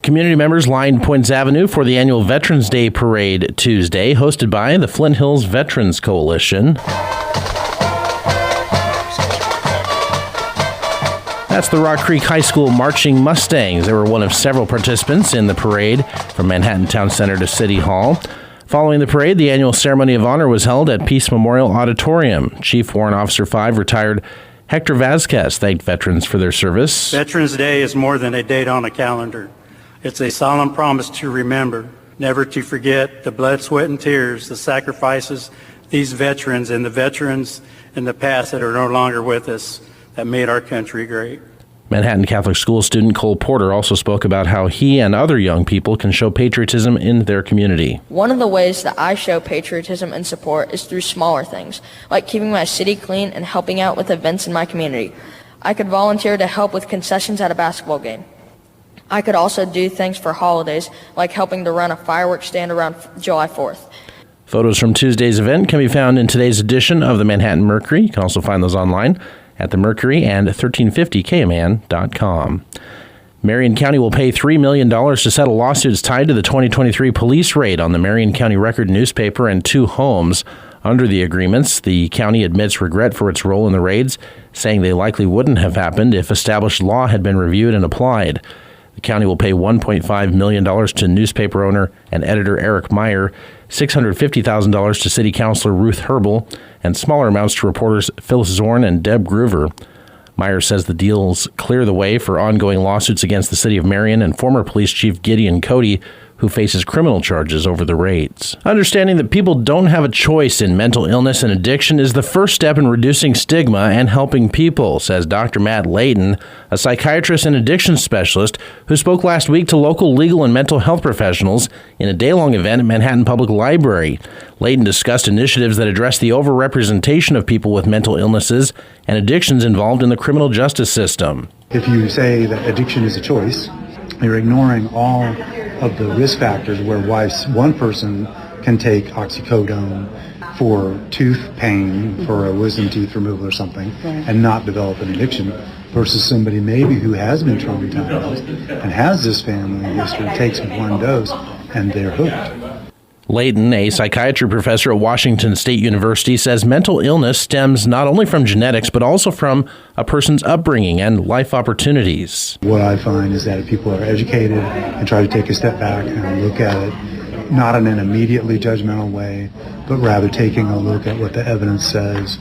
Community members lined Poyntz Avenue for the annual Veterans Day Parade Tuesday, hosted by the Flint Hills Veterans Coalition. That's the Rock Creek High School Marching Mustangs. They were one of several participants in the parade from Manhattan Town Center to City Hall. Following the parade, the annual ceremony of honor was held at Peace Memorial Auditorium. Chief Warrant Officer 5, retired Hector Vasquez, thanked veterans for their service. Veterans Day is more than a date on a calendar. It's a solemn promise to remember, never to forget the blood, sweat, and tears, the sacrifices these veterans and the veterans in the past that are no longer with us that made our country great. Manhattan Catholic School student Cole Porter also spoke about how he and other young people can show patriotism in their community. One of the ways that I show patriotism and support is through smaller things, like keeping my city clean and helping out with events in my community. I could volunteer to help with concessions at a basketball game. I could also do things for holidays, like helping to run a fireworks stand around July 4th. Photos from Tuesday's event can be found in today's edition of the Manhattan Mercury. You can also find those online at the Mercury and 1350kman.com. Marion County will pay $3 million to settle lawsuits tied to the 2023 police raid on the Marion County Record newspaper and 2 homes. Under the agreements, the county admits regret for its role in the raids, saying they likely wouldn't have happened if established law had been reviewed and applied. The county will pay $1.5 million to newspaper owner and editor Eric Meyer, $650,000 to City Councilor Ruth Herbel, and smaller amounts to reporters Phyllis Zorn and Deb Groover. Meyer says the deals clear the way for ongoing lawsuits against the city of Marion and former police chief Gideon Cody, who faces criminal charges over the raids. Understanding that people don't have a choice in mental illness and addiction is the first step in reducing stigma and helping people, says Dr. Matt Layton, a psychiatrist and addiction specialist who spoke last week to local legal and mental health professionals in a day-long event at Manhattan Public Library. Layton discussed initiatives that address the overrepresentation of people with mental illnesses and addictions involved in the criminal justice system. If you say that addiction is a choice, you're ignoring all of the risk factors where one person can take oxycodone for tooth pain, for a wisdom teeth removal or something, and not develop an addiction, versus somebody maybe who has been traumatized and has this family history, takes one dose, and they're hooked. Layton, a psychiatry professor at Washington State University, says mental illness stems not only from genetics, but also from a person's upbringing and life opportunities. What I find is that if people are educated and try to take a step back and look at it, not in an immediately judgmental way, but rather taking a look at what the evidence says,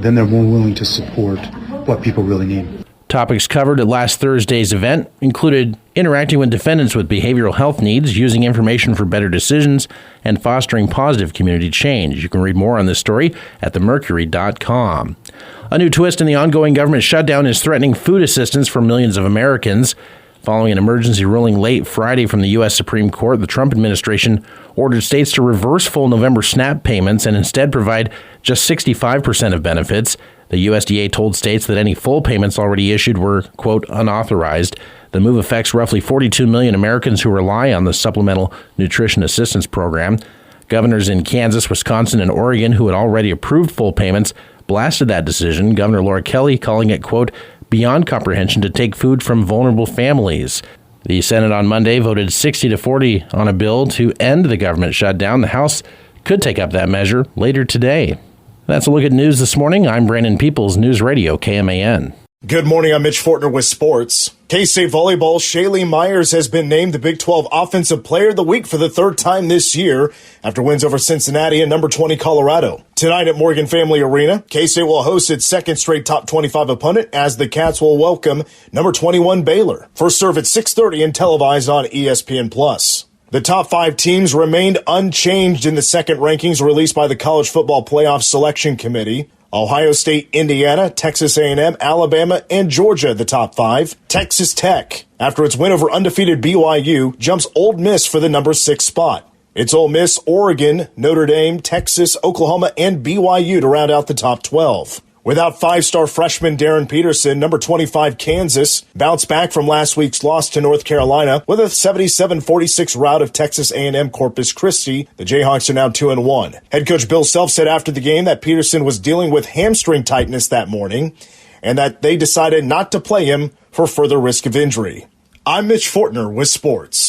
then they're more willing to support what people really need. Topics covered at last Thursday's event included interacting with defendants with behavioral health needs, using information for better decisions, and fostering positive community change. You can read more on this story at themercury.com. A new twist in the ongoing government shutdown is threatening food assistance for millions of Americans. Following an emergency ruling late Friday from the U.S. Supreme Court, the Trump administration ordered states to reverse full November SNAP payments and instead provide just 65% of benefits. The USDA told states that any full payments already issued were, quote, unauthorized. The move affects roughly 42 million Americans who rely on the Supplemental Nutrition Assistance Program. Governors in Kansas, Wisconsin, and Oregon, who had already approved full payments, blasted that decision, Governor Laura Kelly calling it, quote, beyond comprehension to take food from vulnerable families. The Senate on Monday voted 60-40 on a bill to end the government shutdown. The House could take up that measure later today. That's a look at news this morning. I'm Brandon Peoples, News Radio KMAN. Good morning, I'm Mitch Fortner with sports. K-State volleyball Shaylee Myers has been named the Big 12 Offensive Player of the Week for the 3rd time this year after wins over Cincinnati and number 20 Colorado. Tonight at Morgan Family Arena, K-State will host its 2nd straight top 25 opponent as the Cats will welcome number 21 Baylor. First serve at 6:30 and televised on ESPN+. The top 5 teams remained unchanged in the second rankings released by the College Football Playoff Selection Committee. Ohio State, Indiana, Texas A&M, Alabama, and Georgia, the top 5. Texas Tech, after its win over undefeated BYU, jumps Ole Miss for the number 6 spot. It's Ole Miss, Oregon, Notre Dame, Texas, Oklahoma, and BYU to round out the top 12. Without 5-star freshman Darren Peterson, number 25 Kansas bounced back from last week's loss to North Carolina with a 77-46 rout of Texas A&M Corpus Christi. The Jayhawks are now 2-1. Head coach Bill Self said after the game that Peterson was dealing with hamstring tightness that morning and that they decided not to play him for further risk of injury. I'm Mitch Fortner with sports.